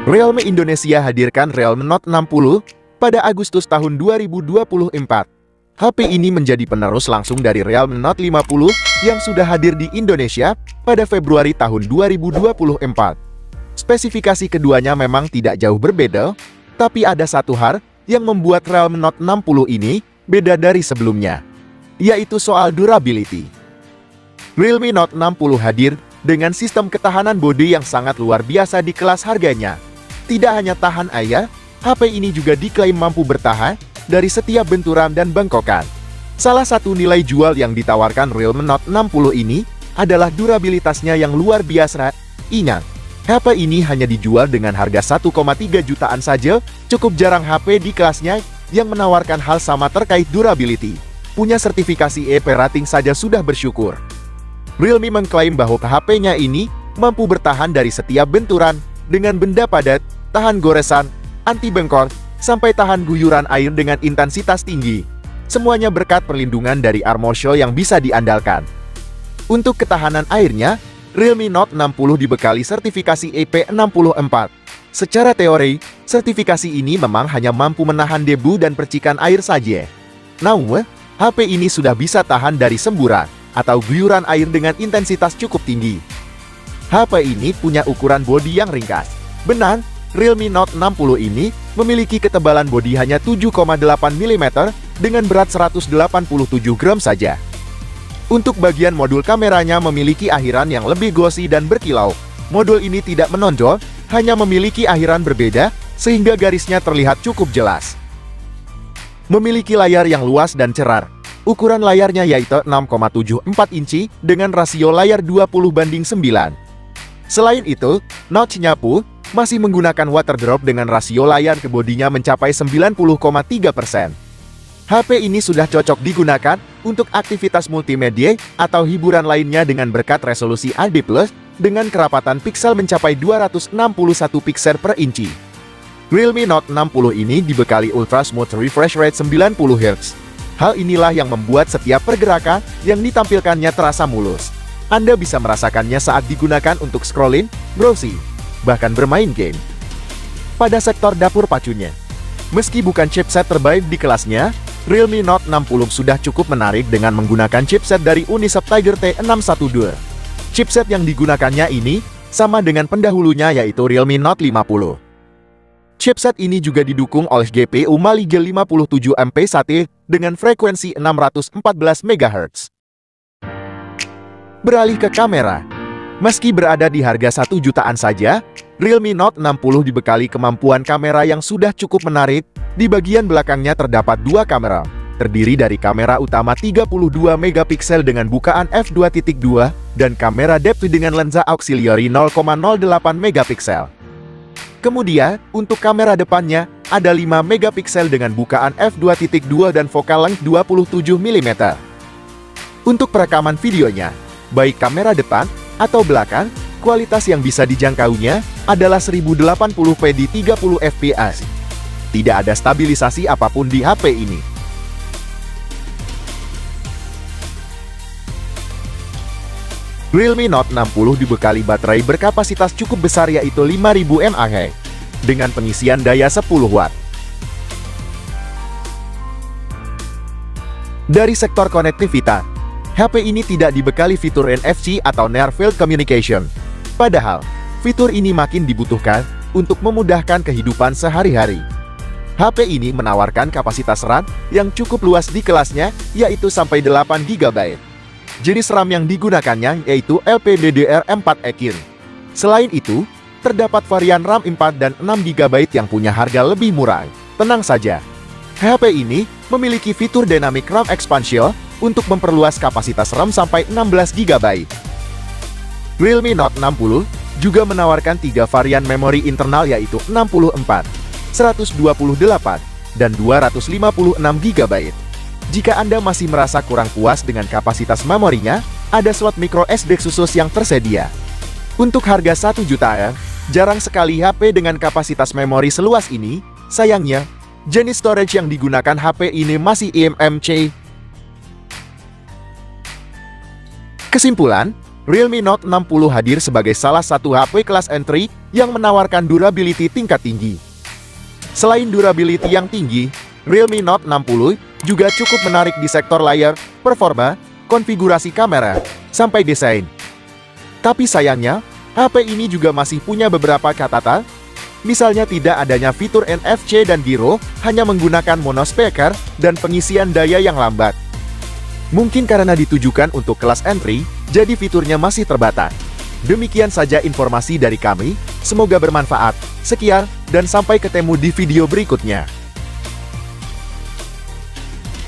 Realme Indonesia hadirkan Realme Note 60 pada Agustus tahun 2024. HP ini menjadi penerus langsung dari Realme Note 50 yang sudah hadir di Indonesia pada Februari tahun 2024. Spesifikasi keduanya memang tidak jauh berbeda, tapi ada satu hal yang membuat Realme Note 60 ini beda dari sebelumnya, yaitu soal durability. Realme Note 60 hadir dengan sistem ketahanan bodi yang sangat luar biasa di kelas harganya. Tidak hanya tahan air, HP ini juga diklaim mampu bertahan dari setiap benturan dan bengkokan. Salah satu nilai jual yang ditawarkan Realme Note 60 ini adalah durabilitasnya yang luar biasa. Ingat, HP ini hanya dijual dengan harga 1,3 jutaan saja, cukup jarang HP di kelasnya yang menawarkan hal sama terkait durability. Punya sertifikasi EP rating saja sudah bersyukur. Realme mengklaim bahwa HP-nya ini mampu bertahan dari setiap benturan dengan benda padat, tahan goresan, anti bengkok, sampai tahan guyuran air dengan intensitas tinggi. Semuanya berkat perlindungan dari Armor Shield yang bisa diandalkan. Untuk ketahanan airnya, Realme Note 60 dibekali sertifikasi EP64. Secara teori, sertifikasi ini memang hanya mampu menahan debu dan percikan air saja. Namun, HP ini sudah bisa tahan dari semburan atau guyuran air dengan intensitas cukup tinggi. HP ini punya ukuran bodi yang ringkas. Benar, Realme Note 60 ini memiliki ketebalan bodi hanya 7,8 mm dengan berat 187 gram saja. Untuk bagian modul kameranya memiliki akhiran yang lebih glossy dan berkilau. Modul ini tidak menonjol, hanya memiliki akhiran berbeda, sehingga garisnya terlihat cukup jelas. Memiliki layar yang luas dan cerah. Ukuran layarnya yaitu 6,74 inci dengan rasio layar 20:9. Selain itu, notch-nya pun masih menggunakan water drop dengan rasio layar ke bodinya mencapai 90,3%. HP ini sudah cocok digunakan untuk aktivitas multimedia atau hiburan lainnya dengan berkat resolusi HD+ dengan kerapatan piksel mencapai 261 piksel per inci. Realme Note 60 ini dibekali Ultra Smooth Refresh Rate 90 Hz. Hal inilah yang membuat setiap pergerakan yang ditampilkannya terasa mulus. Anda bisa merasakannya saat digunakan untuk scrolling, browsing, bahkan bermain game. Pada sektor dapur pacunya, meski bukan chipset terbaik di kelasnya, Realme Note 60 sudah cukup menarik dengan menggunakan chipset dari Unisoc Tiger T612. Chipset yang digunakannya ini sama dengan pendahulunya yaitu Realme Note 50. Chipset ini juga didukung oleh GPU Mali G57MP1 dengan frekuensi 614 MHz. Beralih ke kamera. Meski berada di harga 1 jutaan saja, Realme Note 60 dibekali kemampuan kamera yang sudah cukup menarik. Di bagian belakangnya terdapat dua kamera, terdiri dari kamera utama 32 megapiksel dengan bukaan f2.2 dan kamera depth dengan lensa auxiliary 0,08 megapiksel. Kemudian, untuk kamera depannya, ada 5 megapiksel dengan bukaan f2.2 dan focal length 27 mm. Untuk perekaman videonya, baik kamera depan atau belakang, kualitas yang bisa dijangkaunya adalah 1080p di 30 fps. Tidak ada stabilisasi apapun di HP ini. Realme Note 60 dibekali baterai berkapasitas cukup besar yaitu 5000 mAh dengan pengisian daya 10 Watt. Dari sektor konektivitas, HP ini tidak dibekali fitur NFC atau Near Field Communication. Padahal, fitur ini makin dibutuhkan untuk memudahkan kehidupan sehari-hari. HP ini menawarkan kapasitas RAM yang cukup luas di kelasnya, yaitu sampai 8 GB. Jenis RAM yang digunakannya yaitu LPDDR4X. Selain itu, terdapat varian RAM 4 dan 6 GB yang punya harga lebih murah. Tenang saja, HP ini memiliki fitur Dynamic RAM Expansion untuk memperluas kapasitas RAM sampai 16 GB. Realme Note 60 juga menawarkan 3 varian memori internal yaitu 64, 128, dan 256 GB. Jika Anda masih merasa kurang puas dengan kapasitas memorinya, ada slot micro SD khusus yang tersedia. Untuk harga 1 jutaan, jarang sekali HP dengan kapasitas memori seluas ini. Sayangnya, jenis storage yang digunakan HP ini masih eMMC. Kesimpulan, Realme Note 60 hadir sebagai salah satu HP kelas entry yang menawarkan durability tingkat tinggi. Selain durability yang tinggi, Realme Note 60 juga cukup menarik di sektor layar, performa, konfigurasi kamera, sampai desain. Tapi sayangnya, HP ini juga masih punya beberapa catatan, misalnya tidak adanya fitur NFC dan Giro, hanya menggunakan mono speaker dan pengisian daya yang lambat. Mungkin karena ditujukan untuk kelas entry, jadi fiturnya masih terbatas. Demikian saja informasi dari kami, semoga bermanfaat. Sekian, dan sampai ketemu di video berikutnya.